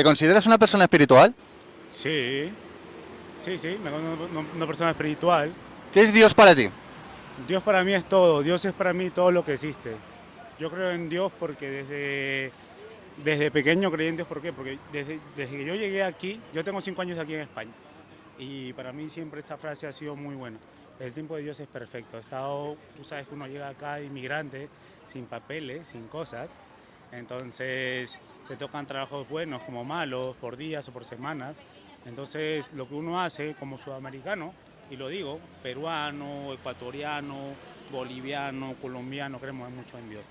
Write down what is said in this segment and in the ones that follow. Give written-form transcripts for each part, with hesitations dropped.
consideras una persona espiritual? Sí, sí, me considero una persona espiritual. ¿Qué es Dios para ti? Dios para mí es todo, Dios es para mí todo lo que existe. Yo creo en Dios porque desde pequeño creí en Dios. ¿Por qué? Porque desde que yo llegué aquí, yo tengo 5 años aquí en España, y para mí siempre esta frase ha sido muy buena. El tiempo de Dios es perfecto. He estado, tú sabes que uno llega acá de inmigrante, sin papeles, sin cosas, entonces te tocan trabajos buenos como malos, por días o por semanas. Entonces lo que uno hace como sudamericano, y lo digo, peruano, ecuatoriano, boliviano, colombiano, creemos mucho en Dios.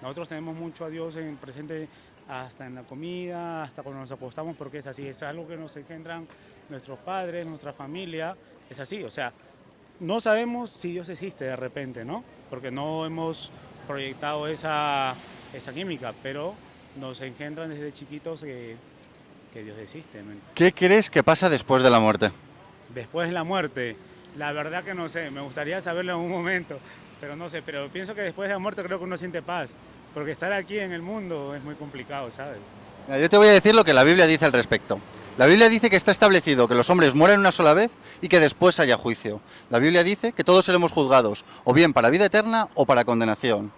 Nosotros tenemos mucho a Dios en presente, hasta en la comida, hasta cuando nos acostamos, porque es así, es algo que nos engendran nuestros padres, nuestra familia, es así, o sea, no sabemos si Dios existe de repente, ¿no? Porque no hemos proyectado esa química, pero nos engendran desde chiquitos que Dios existe, ¿no? ¿Qué crees que pasa después de la muerte? Después de la muerte, la verdad que no sé, me gustaría saberlo en un momento, pero no sé, pero pienso que después de la muerte creo que uno siente paz, porque estar aquí en el mundo es muy complicado, ¿sabes? Mira, yo te voy a decir lo que la Biblia dice al respecto. La Biblia dice que está establecido que los hombres mueren una sola vez y que después haya juicio. La Biblia dice que todos seremos juzgados, o bien para vida eterna o para condenación.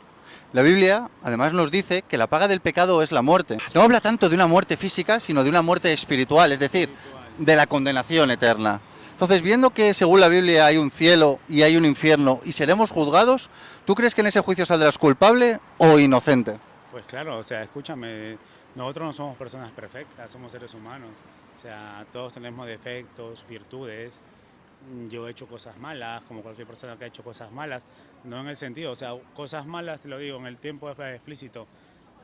La Biblia además nos dice que la paga del pecado es la muerte. No habla tanto de una muerte física, sino de una muerte espiritual, es decir, Espiritual. de la condenación eterna. Entonces, viendo que según la Biblia hay un cielo y hay un infierno y seremos juzgados, ¿tú crees que en ese juicio saldrás culpable o inocente? Pues claro, o sea, escúchame, nosotros no somos personas perfectas, somos seres humanos. O sea, todos tenemos defectos, virtudes. Yo he hecho cosas malas, como cualquier persona que ha hecho cosas malas, no en el sentido, o sea, cosas malas, te lo digo, en el tiempo explícito,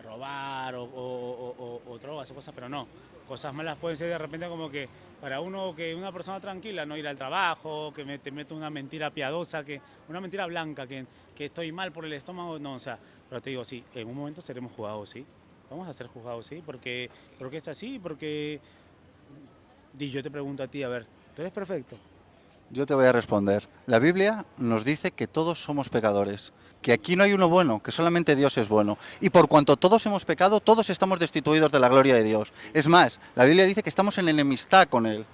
robar o drogas o cosas, pero no. Cosas malas pueden ser de repente como que para uno, que una persona tranquila, no ir al trabajo, que te meto una mentira piadosa, una mentira blanca, que estoy mal por el estómago, no, o sea, pero te digo, sí, en un momento seremos juzgados, sí. Vamos a ser juzgados, sí, porque es así, porque yo te pregunto a ti, a ver, ¿tú eres perfecto? Yo te voy a responder. La Biblia nos dice que todos somos pecadores, que aquí no hay uno bueno, que solamente Dios es bueno. Y por cuanto todos hemos pecado, todos estamos destituidos de la gloria de Dios. Es más, la Biblia dice que estamos en enemistad con Él,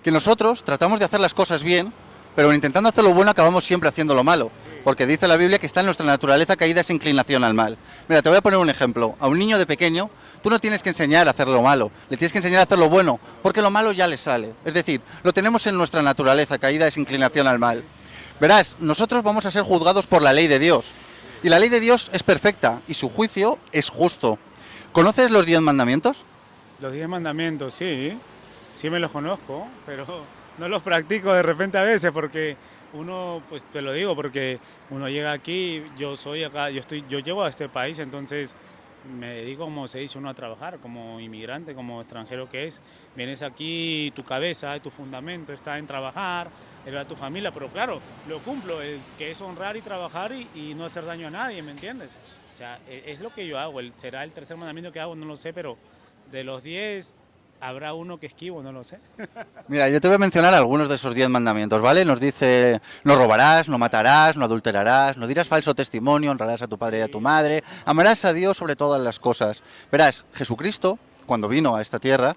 que nosotros tratamos de hacer las cosas bien, pero intentando hacer lo bueno acabamos siempre haciendo lo malo, Sí. porque dice la Biblia que está en nuestra naturaleza caída esa inclinación al mal. Mira, te voy a poner un ejemplo. A un niño de pequeño, tú no tienes que enseñar a hacer lo malo, le tienes que enseñar a hacer lo bueno, porque lo malo ya le sale. Es decir, lo tenemos en nuestra naturaleza caída esa inclinación al mal. Sí, Verás, nosotros vamos a ser juzgados por la ley de Dios, sí. y la ley de Dios es perfecta, y su juicio es justo. ¿Conoces los 10 mandamientos? Los 10 mandamientos, sí, sí me los conozco, pero no los practico de repente a veces porque uno, pues te lo digo, porque uno llega aquí, yo soy acá, yo llego a este país, entonces me dedico, como se dice uno, a trabajar como inmigrante, como extranjero que es. Vienes aquí, tu cabeza, tu fundamento está en trabajar, en ver a tu familia, pero claro, lo cumplo, que es honrar y trabajar y no hacer daño a nadie, ¿me entiendes? O sea, es lo que yo hago, será el tercer mandamiento que hago, no lo sé, pero de los 10 habrá uno que esquivo, no lo sé. Mira, yo te voy a mencionar algunos de esos 10 mandamientos, ¿vale? Nos dice, no robarás, no matarás, no adulterarás, no dirás falso testimonio, honrarás a tu padre y a tu Sí, madre, amarás a Dios sobre todas las cosas. Verás, Jesucristo, cuando vino a esta tierra,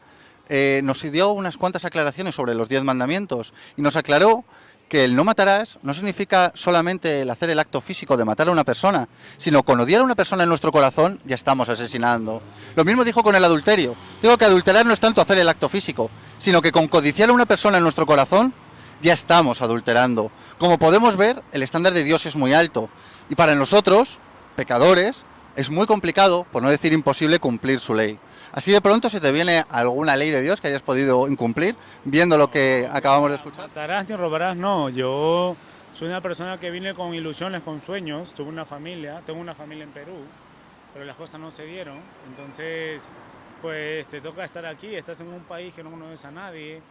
nos dio unas cuantas aclaraciones sobre los 10 mandamientos y nos aclaró que el no matarás no significa solamente el hacer el acto físico de matar a una persona, sino con odiar a una persona en nuestro corazón ya estamos asesinando. Lo mismo dijo con el adulterio. Digo que adulterar no es tanto hacer el acto físico, sino que con codiciar a una persona en nuestro corazón ya estamos adulterando. Como podemos ver, el estándar de Dios es muy alto y para nosotros, pecadores, es muy complicado, por no decir imposible, cumplir su ley. Así de pronto se te viene alguna ley de Dios que hayas podido incumplir viendo lo no, que no, acabamos de escuchar. matarás ni robarás, no. Yo soy una persona que vine con ilusiones, con sueños, tengo una familia en Perú, pero las cosas no se dieron. Entonces, pues te toca estar aquí, estás en un país que no conoces a nadie,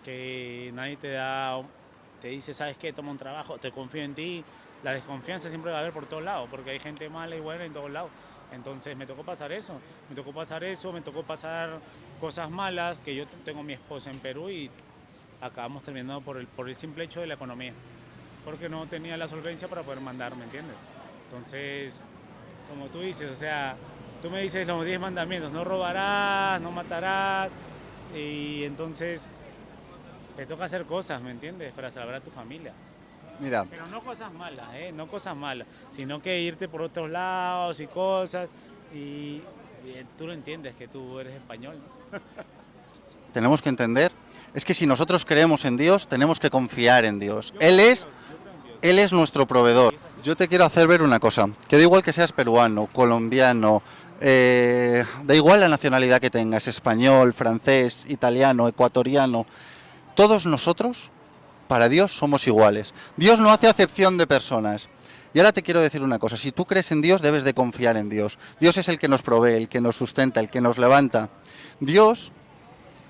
que nadie te dice, ¿sabes qué? Toma un trabajo, te confío en ti. La desconfianza siempre va a haber por todos lados, porque hay gente mala y buena en todos lados. Entonces me tocó pasar cosas malas, que yo tengo mi esposa en Perú y acabamos terminando por el simple hecho de la economía, porque no tenía la solvencia para poder mandar, ¿me entiendes? Entonces, como tú dices, o sea, tú me dices los 10 mandamientos, no robarás, no matarás, y entonces te toca hacer cosas, ¿me entiendes? Para salvar a tu familia. Mira, Pero no cosas malas, no cosas malas, sino que irte por otros lados y cosas, y, y tú lo entiendes, que tú eres español, ¿no? tenemos que entender, es que si nosotros creemos en Dios, tenemos que confiar en Dios. Yo creo en Dios, yo creo en Dios. Él es nuestro proveedor. Y es así. Yo te quiero hacer ver una cosa, que da igual que seas peruano, colombiano, da igual la nacionalidad que tengas, español, francés, italiano, ecuatoriano, todos nosotros, para Dios, somos iguales. Dios no hace acepción de personas. Y ahora te quiero decir una cosa, si tú crees en Dios, debes de confiar en Dios. Dios es el que nos provee, el que nos sustenta, el que nos levanta. Dios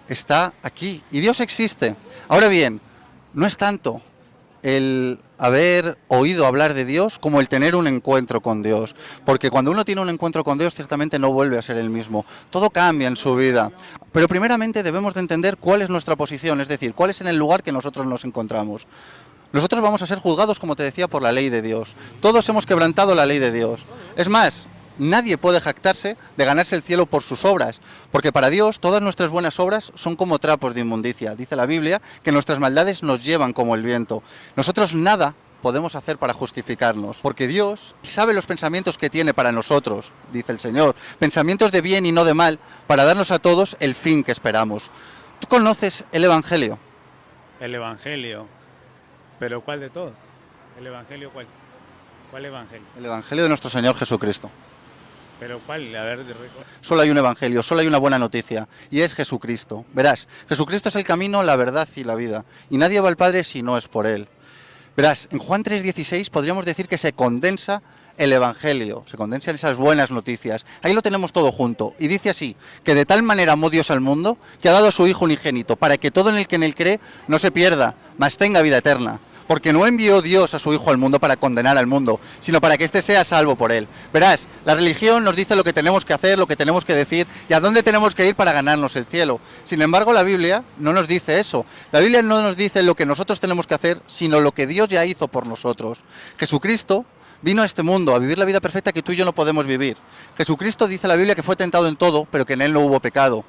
está aquí y Dios existe. Ahora bien, no es tanto el haber oído hablar de Dios como el tener un encuentro con Dios. Porque cuando uno tiene un encuentro con Dios, ciertamente no vuelve a ser el mismo. Todo cambia en su vida. Pero primeramente debemos de entender cuál es nuestra posición, es decir, cuál es en el lugar que nosotros nos encontramos. Nosotros vamos a ser juzgados, como te decía, por la ley de Dios. Todos hemos quebrantado la ley de Dios. Es más, nadie puede jactarse de ganarse el cielo por sus obras, porque para Dios todas nuestras buenas obras son como trapos de inmundicia. Dice la Biblia que nuestras maldades nos llevan como el viento. Nosotros nada podemos hacer para justificarnos, porque Dios sabe los pensamientos que tiene para nosotros, dice el Señor, pensamientos de bien y no de mal, para darnos a todos el fin que esperamos. ¿Tú conoces el Evangelio? El Evangelio, pero ¿cuál de todos? ¿El Evangelio cuál? ¿Cuál Evangelio? El Evangelio de nuestro Señor Jesucristo. ¿Pero cuál? A ver, Solo hay un evangelio, solo hay una buena noticia, y es Jesucristo. Verás, Jesucristo es el camino, la verdad y la vida, y nadie va al Padre si no es por Él. Verás, en Juan 3:16 podríamos decir que se condensa el evangelio, se condensan esas buenas noticias. Ahí lo tenemos todo junto, y dice así, que de tal manera amó Dios al mundo, que ha dado a su Hijo unigénito, para que todo en él cree no se pierda, mas tenga vida eterna. Porque no envió Dios a su Hijo al mundo para condenar al mundo, sino para que éste sea salvo por él. Verás, la religión nos dice lo que tenemos que hacer, lo que tenemos que decir y a dónde tenemos que ir para ganarnos el cielo. Sin embargo, la Biblia no nos dice eso. La Biblia no nos dice lo que nosotros tenemos que hacer, sino lo que Dios ya hizo por nosotros. Jesucristo vino a este mundo a vivir la vida perfecta que tú y yo no podemos vivir. Jesucristo dice la Biblia que fue tentado en todo, pero que en él no hubo pecado.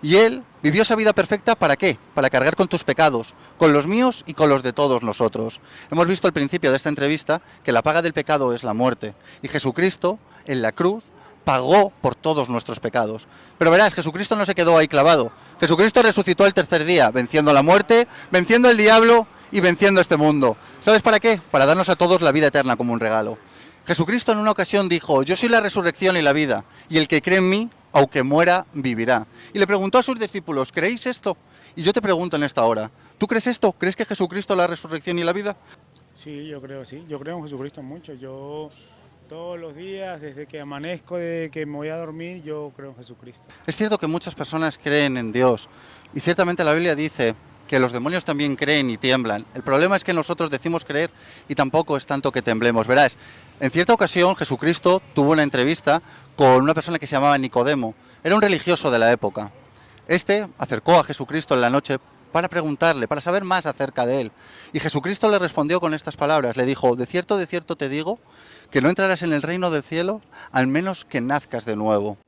Y Él vivió esa vida perfecta, ¿para qué? Para cargar con tus pecados, con los míos y con los de todos nosotros. Hemos visto al principio de esta entrevista que la paga del pecado es la muerte. Y Jesucristo, en la cruz, pagó por todos nuestros pecados. Pero verás, Jesucristo no se quedó ahí clavado. Jesucristo resucitó el tercer día, venciendo la muerte, venciendo el diablo y venciendo este mundo. ¿Sabes para qué? Para darnos a todos la vida eterna como un regalo. Jesucristo en una ocasión dijo, yo soy la resurrección y la vida, y el que cree en mí, aunque muera, vivirá. Y le preguntó a sus discípulos, ¿creéis esto? Y yo te pregunto en esta hora, ¿tú crees esto? ¿Crees que Jesucristo es la resurrección y la vida? sí, yo creo, sí. Yo creo en Jesucristo mucho. Yo todos los días, desde que amanezco, desde que me voy a dormir, yo creo en Jesucristo. Es cierto que muchas personas creen en Dios, y ciertamente la Biblia dice que los demonios también creen y tiemblan. El problema es que nosotros decimos creer y tampoco es tanto que temblemos. Verás, en cierta ocasión Jesucristo tuvo una entrevista con una persona que se llamaba Nicodemo. Era un religioso de la época. Este acercó a Jesucristo en la noche para preguntarle, para saber más acerca de él. Y Jesucristo le respondió con estas palabras. Le dijo, de cierto te digo, que no entrarás en el reino del cielo al menos que nazcas de nuevo.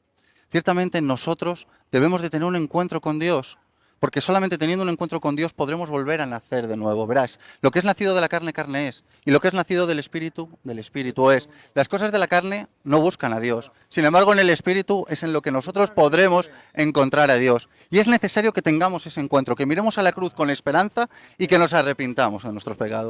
Ciertamente nosotros debemos de tener un encuentro con Dios, porque solamente teniendo un encuentro con Dios podremos volver a nacer de nuevo. Verás, lo que es nacido de la carne, carne es, y lo que es nacido del espíritu es. Las cosas de la carne no buscan a Dios. Sin embargo, en el espíritu es en lo que nosotros podremos encontrar a Dios. Y es necesario que tengamos ese encuentro, que miremos a la cruz con esperanza y que nos arrepintamos de nuestros pecados.